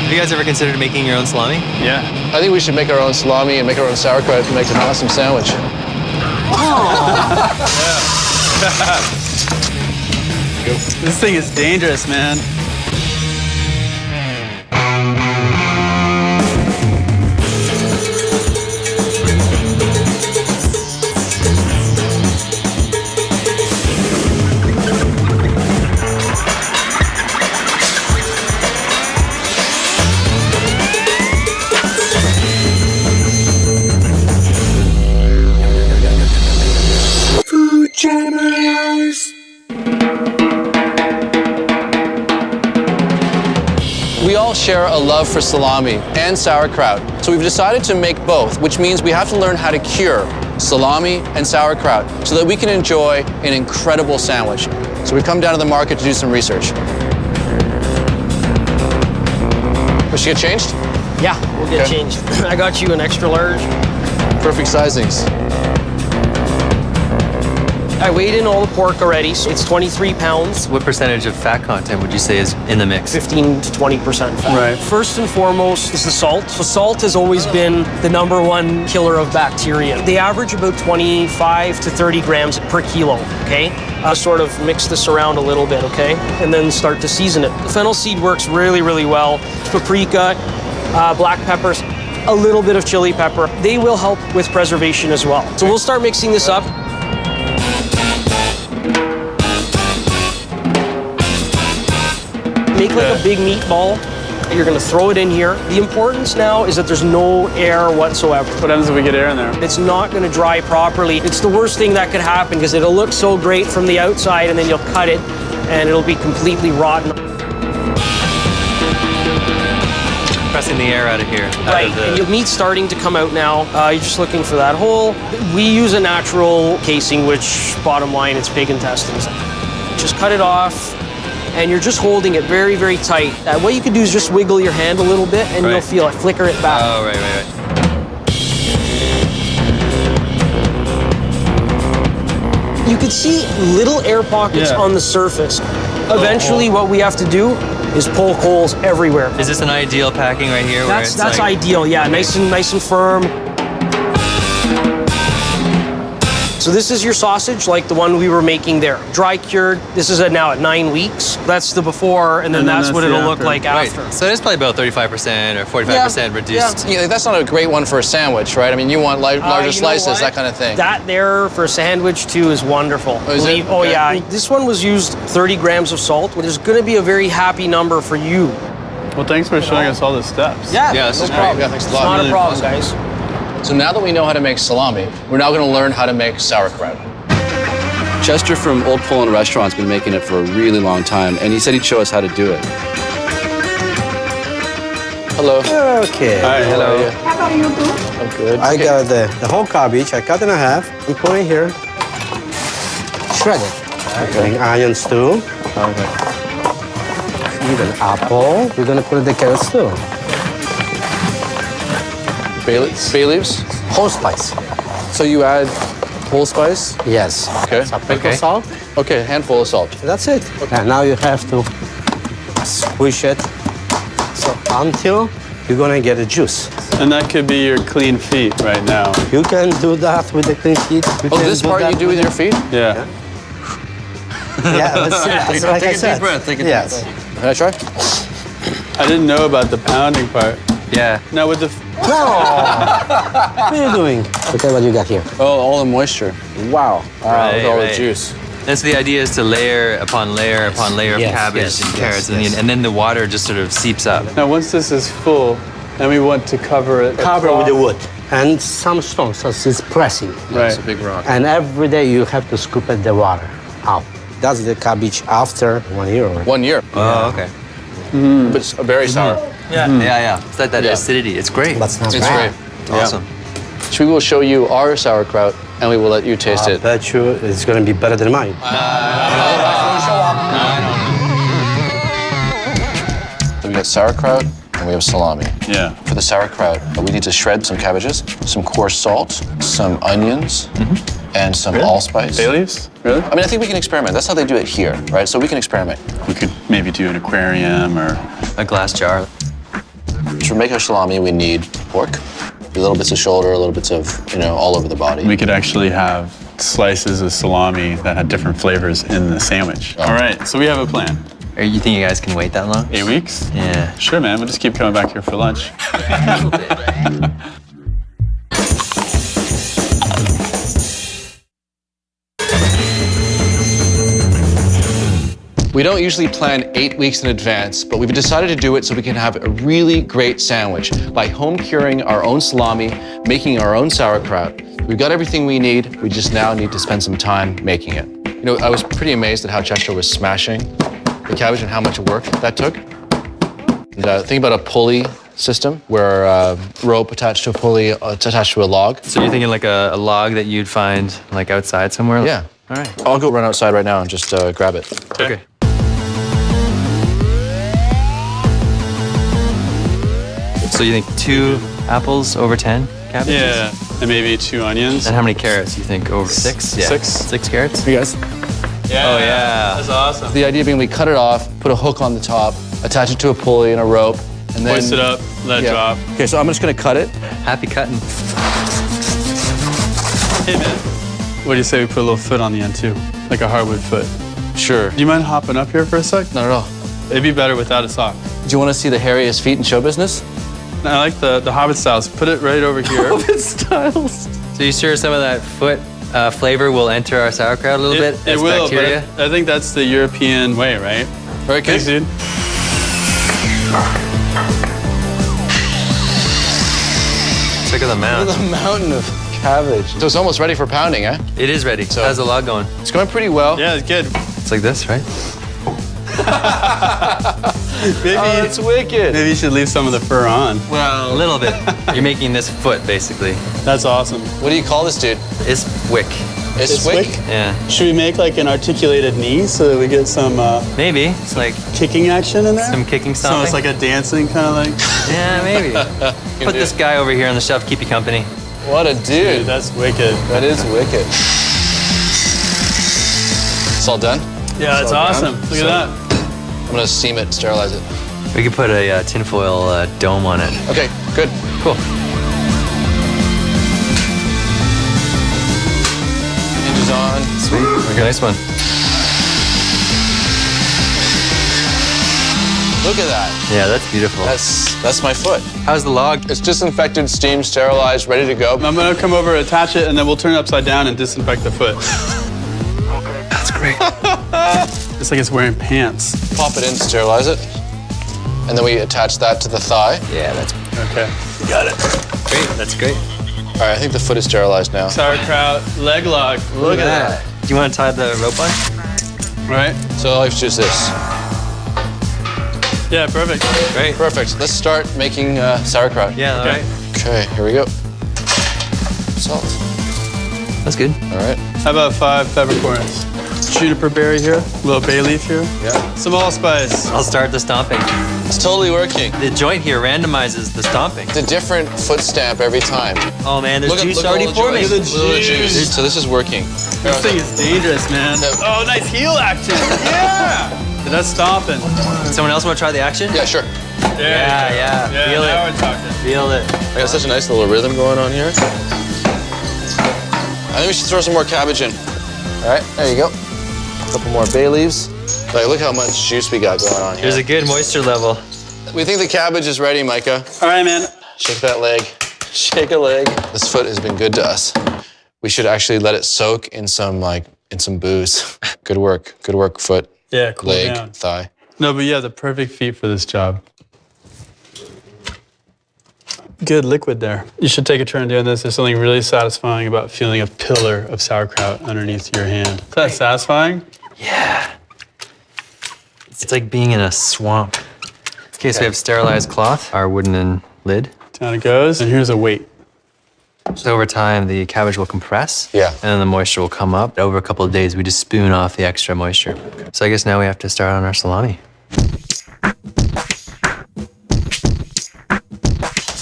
Have you guys ever considered making your own salami? Yeah. I think we should make our own salami and make our own sauerkraut and make an awesome sandwich. This thing is dangerous, man. We all share a love for salami and sauerkraut, so we've decided to make both, which means we have to learn how to cure salami and sauerkraut so that we can enjoy an incredible sandwich. So we've come down to the market to do some research. We should get changed? Yeah, we'll get changed. I got you an extra large. Perfect sizings. I weighed in all the pork already, so it's 23 pounds. What percentage of fat content would you say is in the mix? 15 to 20% fat. Right. First and foremost is the salt. The salt has always been the #1 killer of bacteria. They average about 25 to 30 grams per kilo, okay? Sort of mix this around a little bit, okay? And then start to season it. The fennel seed works really, really well. Paprika, black peppers, a little bit of chili pepper. They will help with preservation as well. So we'll start mixing this up. Make like a big meatball. You're gonna throw it in here. The importance now is that there's no air whatsoever. What happens if we get air in there? It's not gonna dry properly. It's the worst thing that could happen because it'll look so great from the outside and then you'll cut it and it'll be completely rotten. Pressing the air out of here. Right, and your meat's starting to come out now. You're just looking for that hole. We use a natural casing, which bottom line, it's pig intestines. Just cut it off. And you're just holding it very, very tight. What you can do is just wiggle your hand a little bit and you'll feel it, flicker it back. Oh, right. You can see little air pockets on the surface. Eventually what we have to do is poke holes everywhere. Is this an ideal packing right here? That's ideal, yeah, nice and firm. So this is your sausage, like the one we were making there. Dry cured. This is now at 9 weeks. That's the before, and then that's what it'll look like after. So it's probably about 35% or 45% reduced. Yeah, that's not a great one for a sandwich, right? I mean, you want larger slices, that kind of thing. That there for a sandwich too is wonderful. Oh, is it? Oh yeah. This one was used 30 grams of salt, which is going to be a very happy number for you. Well, thanks for showing us all the steps. Yeah, this is no problem. great. Yeah, thanks a It's lot. not Really a problem, awesome. guys. So now that we know how to make salami, we're now going to learn how to make sauerkraut. Chester from Old Poland Restaurant's been making it for a really long time, and he said he'd show us how to do it. Hello. Okay. Hi, hello. How are you doing? I'm good. I got the whole cabbage. I cut in half. I'm putting here. Shred it. Putting onions too. Okay. Need an apple. We're gonna put the carrots too. Bay leaves? Whole spice. So you add whole spice? Yes. Okay. Paprika salt. Okay, handful of salt. That's it. And now you have to squish it. So until you're gonna get a juice. And that could be your clean feet right now. You can do that with the clean feet. You Oh, can this part you do with your feet? Yeah. Yeah, that's like I said. Take a deep Yes. Can I try? I didn't know about the pounding part. Yeah. Now with the... No. What are you doing? Look at what you got here. Oh, all the moisture. Wow. Right, With all right. the juice. That's the idea, is to layer upon layer upon layer of Yes, cabbage yes, and yes, carrots, yes. and then the water just sort of seeps up. Now once this is full, then we want to cover it. Cover with across- the wood. And some stones, so it's pressing. Right. It's a big rock. And every day you have to scoop it the water out. That's the cabbage after 1 year. 1 year. Oh, okay. But it's very sour. Yeah. It's like that Yeah. acidity. It's great. That's not It's bad. great. Awesome. So we will show you our sauerkraut, and we will let you taste I it. bet you it's going to be better than mine. So we got sauerkraut, and we have salami. Yeah. For the sauerkraut, we need to shred some cabbages, some coarse salt, some onions, and some allspice. Bay leaves? Really? I mean, I think we can experiment. That's how they do it here, right? So we can experiment. We could maybe do an aquarium or... A glass jar. To make our salami, we need pork, a little bits of shoulder, a little bits of, all over the body. We could actually have slices of salami that had different flavors in the sandwich. Oh. All right, so we have a plan. You think you guys can wait that long? 8 weeks? Yeah. Sure, man. We'll just keep coming back here for lunch. We don't usually plan 8 weeks in advance, but we've decided to do it so we can have a really great sandwich, like home curing our own salami, making our own sauerkraut. We've got everything we need. We just now need to spend some time making it. I was pretty amazed at how Chester was smashing the cabbage and how much work that took. And think about a pulley system where a rope attached to a pulley attached to a log. So you're thinking like a log that you'd find like outside somewhere? Yeah. All right. I'll go run outside right now and just grab it. Okay. So you think 2 apples over 10 cabbages? Yeah, and maybe 2 onions. And how many carrots you think? Over 6? Yeah. 6. 6 carrots? You guys? Yeah. Oh, yeah. That's awesome. The idea being we cut it off, put a hook on the top, attach it to a pulley and a rope, and then Hoist it up, let it drop. Okay, so I'm just gonna cut it. Happy cutting. Hey, man. What do you say we put a little foot on the end, too? Like a hardwood foot. Sure. Do you mind hopping up here for a sec? Not at all. It'd be better without a sock. Do you want to see the hairiest feet in show business? I like the Hobbit styles. Put it right over here. Hobbit styles. So you sure some of that foot flavor will enter our sauerkraut a little bit? It as will, bacteria? but I think that's the European way, right? Very good. Thanks, dude. Check out the mound. The mountain of cabbage. So it's almost ready for pounding, eh? It is ready. So- How's the log going? It's going pretty well. Yeah, it's good. It's like this, right? Maybe, Oh, it's wicked. maybe you should leave some of the fur on. Well, a little bit. You're making this foot, basically. That's awesome. What do you call this, dude? It's wick. It's wick? Yeah. Should we make like an articulated knee so that we get some Maybe. It's like kicking action in there? some kicking So stomping. it's like a dancing kind of like. Yeah, maybe. Put this guy over here on the shelf, keep you company. What a dude. Dude, that's wicked. That is wicked. It's all done? Yeah, that's So awesome. ground. Look So- at that. I'm gonna steam it, sterilize it. We could put a tinfoil dome on it. Okay, good. Cool. Hinges on. Sweet. Okay, nice one. Look at that. Yeah, that's beautiful. That's my foot. How's the log? It's disinfected, steamed, sterilized, ready to go. I'm gonna come over, attach it, and then we'll turn it upside down and disinfect the foot. That's great. It's like it's wearing pants. Pop it in, sterilize it. And then we attach that to the thigh. Yeah, that's Okay. great. That's great. All right, I think the foot is sterilized now. Sauerkraut, leg lock. Look at that. Do you want to tie the rope on? Right? So all I have to do is this. Yeah, perfect. Great. Perfect. Let's start making sauerkraut. Yeah, all Okay. right. Okay, here we go. Salt. That's good. All right. How about 5 peppercorns? Juniper berry here, a little bay leaf here. Yeah. Some allspice. I'll start the stomping. It's totally working. The joint here randomizes the stomping. It's a different foot stamp every time. Oh man, there's juice look at already all the forming. juice. Look at the Look at the juice. juice. So this is working. This thing is dangerous, man. No. Oh, nice heel action. Yeah. That's stomping. Someone else want to try the action? Yeah, sure. Yeah. Yeah, Feel now it. we're talking. Feel it. I got such a nice little rhythm going on here. I think we should throw some more cabbage in. All right, there you go. A couple more bay leaves. Like, look how much juice we got going on here. There's a good moisture level. We think the cabbage is ready, Micah. All right, man. Shake that leg. Shake a leg. This foot has been good to us. We should actually let it soak in some booze. Good work, foot, Yeah, cool leg, down. thigh. No, but you have the perfect feet for this job. Good liquid there. You should take a turn doing this. There's something really satisfying about feeling a pillar of sauerkraut underneath your hand. Is that satisfying? Yeah. It's like being in a swamp. Okay, so we have sterilized cloth, our wooden lid. Down it goes. And here's a weight. So over time, the cabbage will compress. Yeah. And then the moisture will come up. Over a couple of days, we just spoon off the extra moisture. So I guess now we have to start on our salami.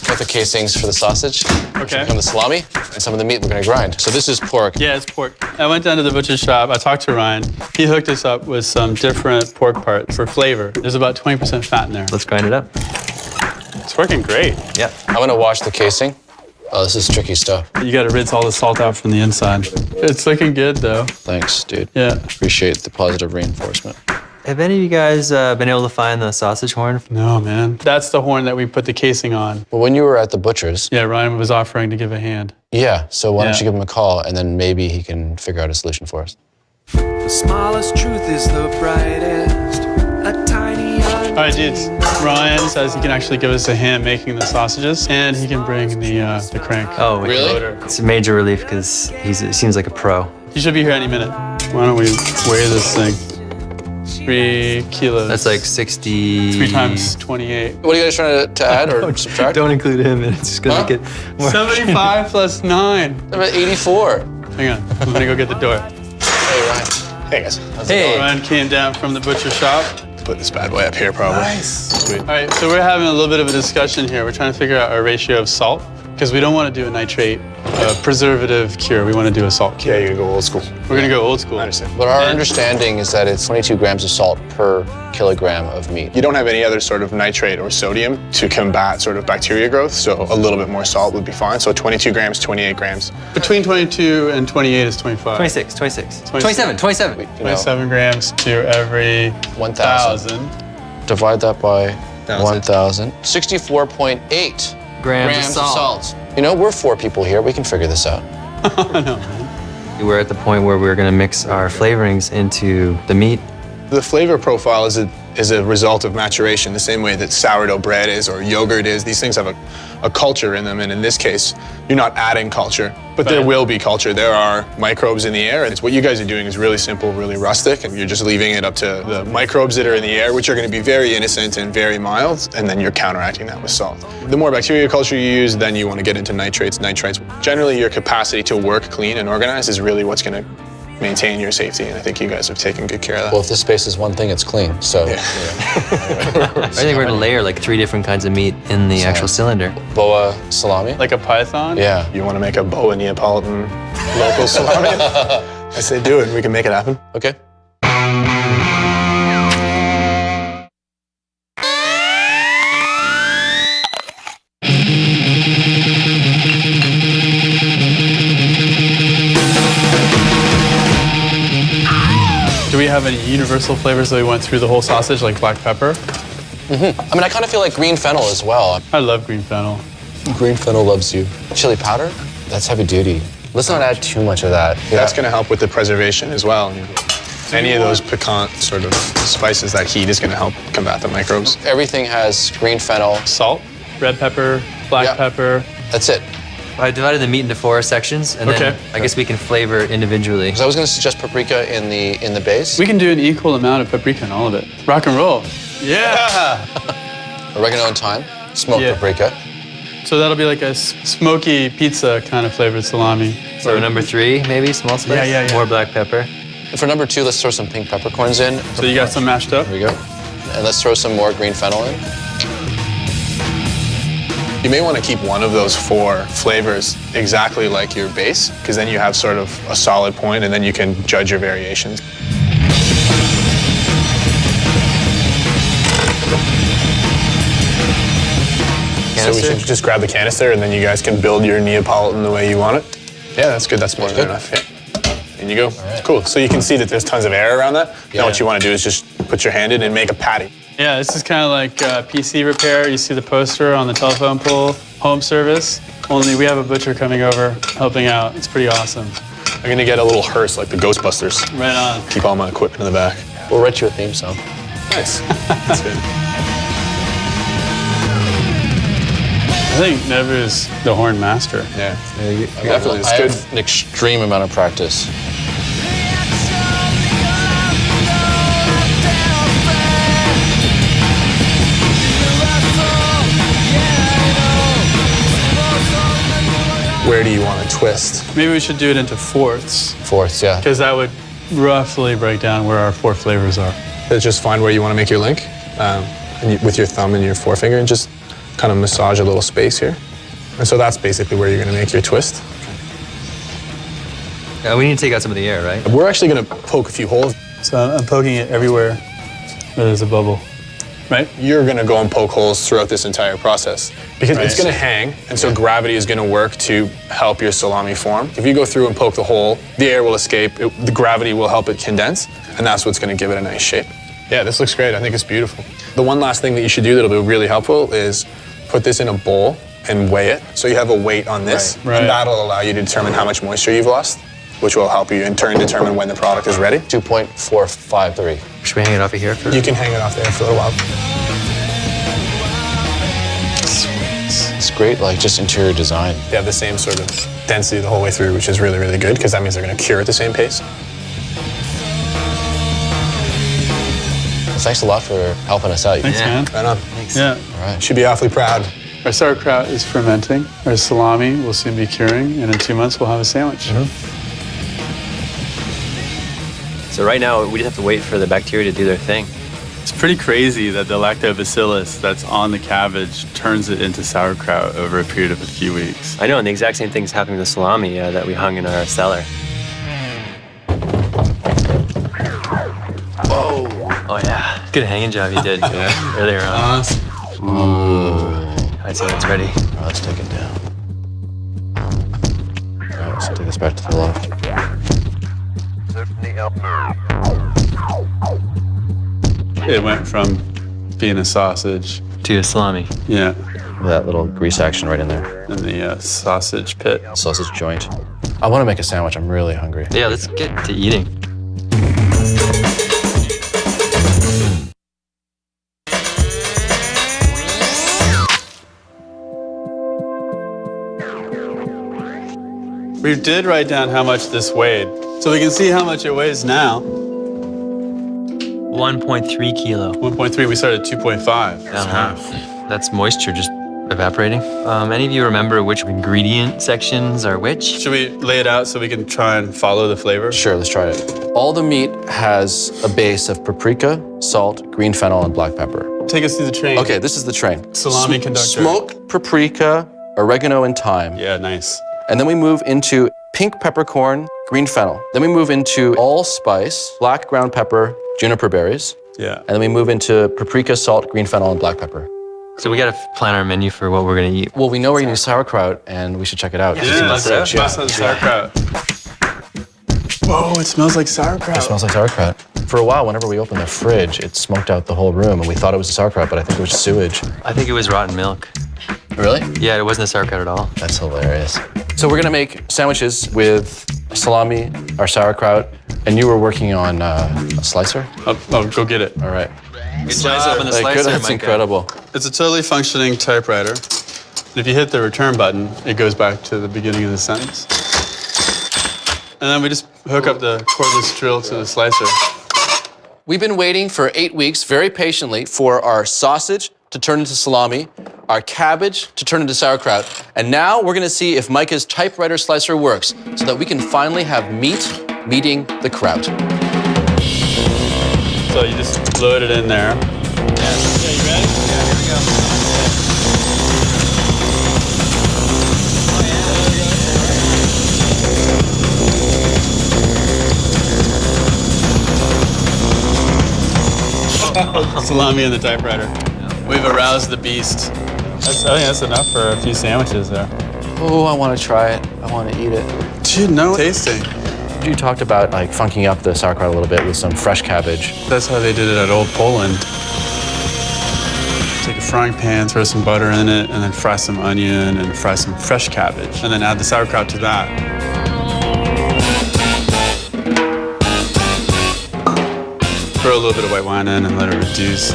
Got the casings for the sausage. Okay. And the salami, and some of the meat we're gonna grind. So this is pork. Yeah, it's pork. I went down to the butcher shop. I talked to Ryan. He hooked us up with some different pork parts for flavor. There's about 20% fat in there. Let's grind it up. It's working great. Yep. I'm gonna wash the casing. Oh, this is tricky stuff. You gotta rinse all the salt out from the inside. It's looking good though. Thanks, dude. Yeah. Appreciate the positive reinforcement. Have any of you guys been able to find the sausage horn? No, man. That's the horn that we put the casing on. Well, when you were at the butcher's, Yeah, Ryan was offering to give a hand. yeah, so why don't Yeah. you give him a call and then maybe he can figure out a solution for us. The smallest truth is the brightest. A tiny All right, dudes. Ryan says he can actually give us a hand making the sausages, and he can bring the crank. Oh, Really? Loader. It's a major relief because he seems like a pro. He should be here any minute. Why don't we weigh this thing? 3 kilos. That's like 60. 3 times 28. What are you guys trying to add or subtract? Don't include him, and it's just gonna Huh? make it more. 75 plus 9. I'm at 84. Hang on, I'm gonna go get the door. Hey, Ryan. Hey guys. Hey, Ryan came down from the butcher shop. Put this bad boy up here probably. Sweet. All right, so we're having a little bit of a discussion here. We're trying to figure out our ratio of salt because we don't want to do a nitrate preservative cure. We want to do a salt cure. Yeah, you're gonna go old school. We're gonna go old school. I understand. But our And- understanding is that it's 22 grams of salt per kilogram of meat. You don't have any other sort of nitrate or sodium to combat sort of bacteria growth, so a little bit more salt would be fine. So 22 grams, 28 grams. Between 22 and 28 is 25. 26, 27. You know, 27 grams to every 1,000. 1,000. Divide that by 1,000. 1,000. 64.8 grams of salt. You know, we're 4 people here. We can figure this out. We're at the point where we're gonna mix our flavorings into the meat. The flavor profile is a result of maturation, the same way that sourdough bread is or yogurt is. These things have a culture in them, and in this case, you're not adding culture, but there Right. will be culture. There are microbes in the air, and what you guys are doing is really simple, really rustic, and you're just leaving it up to the microbes that are in the air, which are going to be very innocent and very mild, and then you're counteracting that with salt. The more bacteria culture you use, then you want to get into nitrates. Nitrites, generally your capacity to work clean and organize is really what's going to maintain your safety, and I think you guys have taken good care of that. Well, if this space is one thing, it's clean. So, I think we're gonna layer like 3 different kinds of meat in the actual cylinder. boa salami. Like a python? Yeah. You want to make a boa Neapolitan local salami? I say do it. We can make it happen. Okay. Do we have any universal flavors that we went through the whole sausage, like black pepper? I mean, I kind of feel like green fennel as well. I love green fennel. Green fennel loves you. Chili powder? That's heavy duty. Let's not add too much of that. That's going to help with the preservation as well. Any of those piquant sort of spices, that heat is going to help combat the microbes. Everything has green fennel. Salt, red pepper, black Yeah. pepper. That's it. I divided the meat into 4 sections, and then Okay. I guess we can flavor individually. Because I was going to suggest paprika in the base. We can do an equal amount of paprika in all of it. Rock and roll. Yeah! Oregano and thyme. Smoked Yeah. paprika. So that'll be like a smoky pizza kind of flavored salami. So number 3, maybe small spice. Yeah. More black pepper. And for number 2, let's throw some pink peppercorns in. So you got some mashed up? There we go. And let's throw some more green fennel in. You may want to keep one of those 4 flavors exactly like your base, because then you have sort of a solid point, and then you can judge your variations. So we should just grab the canister, and then you guys can build your Neapolitan the way you want it. Yeah, that's good. That's more than enough. Yeah. In you go. Cool. So you can see that there's tons of air around that. Yeah. Now what you want to do is just put your hand in and make a patty. Yeah, this is kind of like PC repair. You see the poster on the telephone pole, home service. Only we have a butcher coming over, helping out. It's pretty awesome. I'm going to get a little hearse like the Ghostbusters. Right on. Keep all my equipment in the back. We'll write you a theme song. Nice. That's good. I think Nobu's the horn master. Yeah. Definitely. It's I good. have an extreme amount of practice. Where do you want to twist? Maybe we should do it into fourths, Fourths, yeah. because that would roughly break down where our 4 flavors are. Just find where you want to make your link with your thumb and your forefinger, and just kind of massage a little space here. And so that's basically where you're going to make your twist. We need to take out some of the air, right? We're actually going to poke a few holes. So I'm poking it everywhere where there's a bubble. Right. you're going to go and poke holes throughout this entire process because it's going to hang, and so gravity is going to work to help your salami form. If you go through and poke the hole, the air will escape, the gravity will help it condense, and that's what's going to give it a nice shape. Yeah, this looks great. I think it's beautiful. The one last thing that you should do that'll be really helpful is put this in a bowl and weigh it. So you have a weight on this, Right. and that'll allow you to determine how much moisture you've lost, which will help you in turn determine when the product is ready. 2.453. Should we hang it off of here for You can hang it off there for a little while. It's great, like just interior design. They have the same sort of density the whole way through, which is really, really good because that means they're going to cure at the same pace. Thanks a lot for helping us out. Thanks, man. Right on. Yeah. All right. Should be awfully proud. Our sauerkraut is fermenting. Our salami will soon be curing, and in 2 months we'll have a sandwich. So right now, we just have to wait for the bacteria to do their thing. It's pretty crazy that the lactobacillus that's on the cabbage turns it into sauerkraut over a period of a few weeks. I know, and the exact same thing's happening with the salami that we hung in our cellar. Oh yeah, good hanging job you did earlier on. I'd say it's ready. All right, let's take it down. All right, let's take this back to the loft. It went from being a sausage, To a salami. yeah, That little grease action right in there. in the sausage pit. Sausage joint. I want to make a sandwich. I'm really hungry. Yeah, let's get to eating. We did write down how much this weighed, so we can see how much it weighs now. 1.3 kilo. 1.3, we started at 2.5. That's half. That's moisture just evaporating. Any of you remember which ingredient sections are which? Should we lay it out so we can try and follow the flavor? Sure, let's try it. All the meat has a base of paprika, salt, green fennel, and black pepper. Take us through the train. Okay, this is the train. Salami conductor. Smoked paprika, oregano, and thyme. Yeah, nice. And then we move into pink peppercorn, green fennel. Then we move into allspice, black ground pepper, juniper berries. Yeah. And then we move into paprika, salt, green fennel, and black pepper. So we gotta plan our menu for what we're gonna eat. Well, we know we're eating sauerkraut, and we should check it out. Yeah, let's it. smells like sauerkraut. Whoa, it smells like sauerkraut. It smells like sauerkraut. For a while, whenever we opened the fridge, it smoked out the whole room, and we thought it was sauerkraut, but I think it was sewage. I think it was rotten milk. Really? Yeah, it wasn't a sauerkraut at all. That's hilarious. So we're gonna make sandwiches with salami, our sauerkraut, and you were working on a slicer? Oh, go get it. All right. Good job on the Like, slicer, that's Micah. incredible. It's a totally functioning typewriter. And if you hit the return button, it goes back to the beginning of the sentence. And then we just hook up the cordless drill to the slicer. We've been waiting for 8 weeks very patiently for our sausage to turn into salami, our cabbage to turn into sauerkraut, and now we're gonna see if Micah's typewriter slicer works so that we can finally have meat meeting the kraut. So you just load it in there. Yeah, you ready? Yeah, here we go. Salami in the typewriter. We've aroused the beast. I think that's enough for a few sandwiches there. Oh, I wanna try it. I wanna eat it. Dude, no tasting. You talked about like funking up the sauerkraut a little bit with some fresh cabbage. That's how they did it at Old Poland. Take a frying pan, throw some butter in it, and then fry some onion and fry some fresh cabbage, and then add the sauerkraut to that. Throw a little bit of white wine in and let it reduce.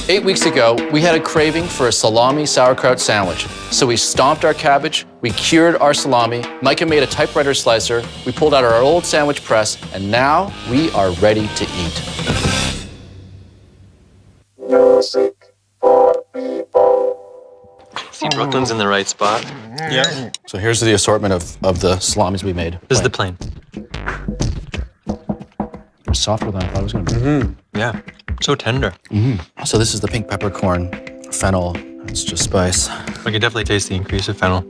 8 weeks ago, we had a craving for a salami sauerkraut sandwich. So we stomped our cabbage, we cured our salami, Micah made a typewriter slicer, we pulled out our old sandwich press, and now we are ready to eat. See, Brooklyn's in the right spot. Yeah. So here's the assortment of the salamis we made. This is the plane. Softer than I thought it was gonna be. Yeah. So tender. So this is the pink peppercorn, fennel. It's just spice. I can definitely taste the increase of fennel.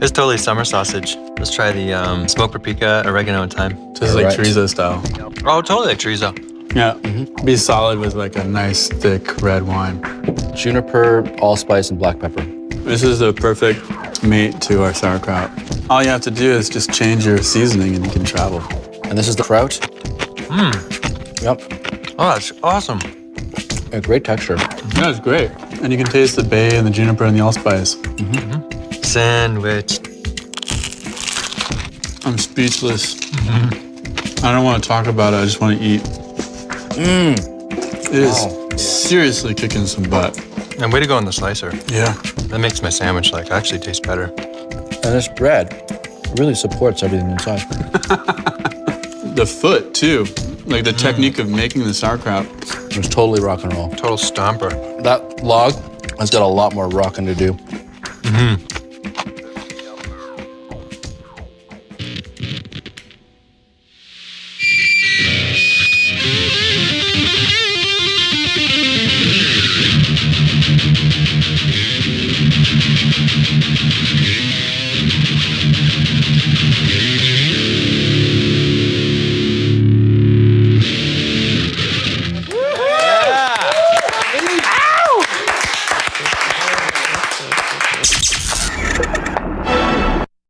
It's totally summer sausage. Let's try the smoked paprika, oregano, and thyme. Just like chorizo style. Oh, totally like chorizo. Yeah. Be solid with like a nice thick red wine. Juniper, allspice, and black pepper. This is the perfect mate to our sauerkraut. All you have to do is just change your seasoning and you can travel. And this is the kraut. Yep. Oh, that's awesome. A great texture. Yeah, it's great. And you can taste the bay and the juniper and the allspice. Sandwich. I'm speechless. I don't want to talk about it. I just want to eat. It is seriously kicking some butt. And way to go on the slicer. Yeah. That makes my sandwich like actually taste better. And this bread really supports everything inside. The foot, too. Like the technique of making the sauerkraut. It was totally rock and roll. Total stomper. That log has got a lot more rocking to do.